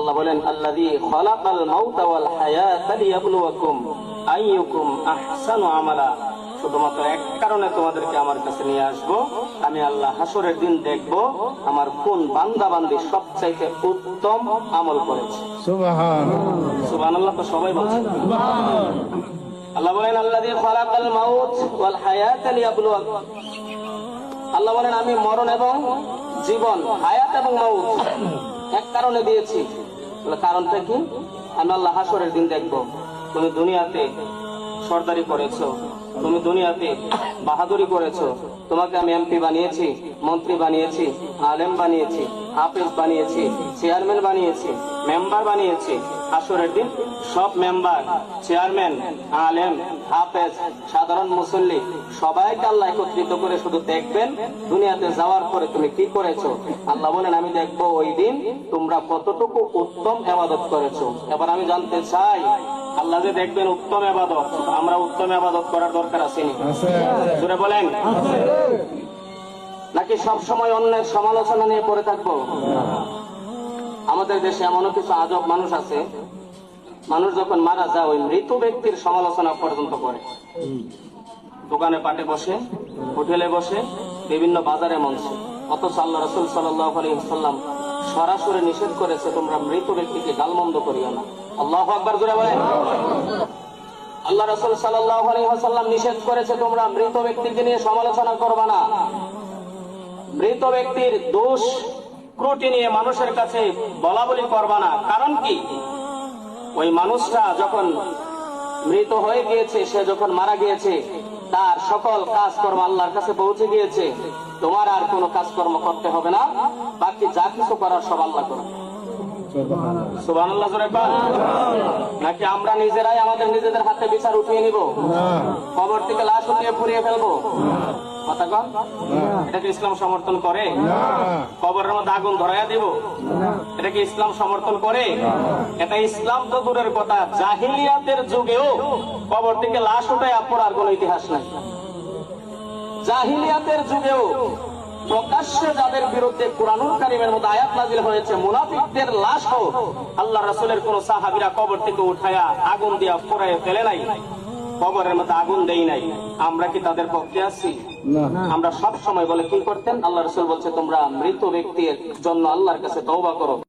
আল্লাহ বলেন আল্লাযী খালাকাল মাউতা ওয়াল হায়াতা লিয়াবলুয়াকুম আইয়ুকুম আহসানু আমালা। শুধুমাত্র এক কারণে তোমাদেরকে আমার কাছে নিয়ে আসবো, আমি আল্লাহ হাসরের দিন দেখবো আমার কোন বান্দা বান্দি সবচাইতে উত্তম আমল করেছে। সুবহানাল্লাহ। তো সবাই বলছে আল্লাহ বলেন আল্লাযী খালাকাল মাউত ওয়াল হায়াতা লিয়াবলুয়াকুম। আল্লাহ বলেন আমি মরণ এবং জীবন, হায়াত এবং মাউত এক কারণে দিয়েছি। কারণটা কি? আমি আল্লাহ হাসরের দিন দেখবো তুমি দুনিয়াতে সরদারি করেছো, তুমি দুনিয়াতে বাহাদুরি করেছো, তোমাকে আমি এমপি বানিয়েছি, মন্ত্রী বানিয়েছি, আলেম বানিয়েছি, হাফেজ বানিয়েছি, চেয়ারম্যান বানিয়েছি, মেম্বার বানিয়েছি। হাসরের দিন সব মেম্বার, চেয়ারম্যান, আলেম, হাফেজ, সাধারণ মুসল্লি সবাইকে আল্লাহ একত্রিত করে শুধু দেখবেন দুনিয়াতে যাওয়ার পরে তুমি কি করেছো। আল্লাহ বলেন আমি দেখবো ওই দিন তোমরা কতটুকু উত্তম ইবাদত করেছো। এবার আমি জানতে চাই আল্লাহ যে দেখবেন উত্তম ইবাদত, আমরা উত্তম ইবাদত করার দরকার আছে নি? জোরে বলেন। নাকি সব সময় অন্যের সমালোচনা নিয়ে পড়ে থাকবো? আমাদের দেশে এমনও কিছু আজব মানুষ আছে, মানুষ যখন মারা যায় ওই মৃত ব্যক্তির সমালোচনা পর্যন্ত করে। দোকানে পাটে বসে, হোটেলে বসে, বিভিন্ন বাজারে মঞ্চে। অথচ আল্লাহ রাসূল সাল্লাল্লাহু আলাইহি ওয়াসাল্লাম সরাসরি নিষেধ করেছে তোমরা মৃত ব্যক্তিকে গালমন্দ করিও না। আল্লাহু আকবার জোরে বলেন। আল্লাহ রাসূল সাল্লাল্লাহু আলাইহি ওয়াসাল্লাম নিষেধ করেছে তোমরা মৃত ব্যক্তিকে নিয়ে সমালোচনা করবে না। মৃত ব্যক্তির দোষ ত্রুটি নিয়ে মানুষের কাছে বলা বলি করবা না। কারণ কি? ওই মানুষটা যখন মৃত হয়ে গিয়েছে, সে যখন মারা গিয়েছে, তার সকল কাজকর্ম আল্লাহর কাছে পৌঁছে গিয়েছে। তোমার আর কোনো কাজকর্ম করতে হবে না, বাকি যা কিছু করার সব আল্লাহ করবে। সুবহানাল্লাহ জোরে বল। নাকি আমরা নিজেরাই আমাদের নিজেদের হাতে বিচার উঠিয়ে নিব, কবর থেকে লাশ উঠিয়ে পুড়িয়ে ফেলবো? কথা কন, এটা কি ইসলাম সমর্থন করে? কবরের মধ্যে আগুন ধরাইয়া দিব, এটা কি ইসলাম সমর্থন করে? এটা ইসলাম তো দূরের কথা, জাহিলিয়াতের যুগেও কবর থেকে লাশ উঠাইয়া পড়ার কোন ইতিহাস নাই। জাহিলিয়াতের যুগেও প্রকাশ্যে যাদের বিরুদ্ধে কুরআনুল কারীমের মধ্যে আয়াত নাযিল হয়েছে, মুনাফিকদের লাশও আল্লাহ রাসূলের কোন সাহাবীরা কবর থেকে উঠায়া আগুন দিয়া পোড়ায় ফেলে নাই, কবরের মধ্যে আগুন দেই নাই। আমরা কি তাদের পক্ষে আছি? আমরা সব সময় বলে কি করতেন? আল্লাহ রাসূল বলছে তোমরা মৃত ব্যক্তির জন্য আল্লাহর কাছে তওবা করো।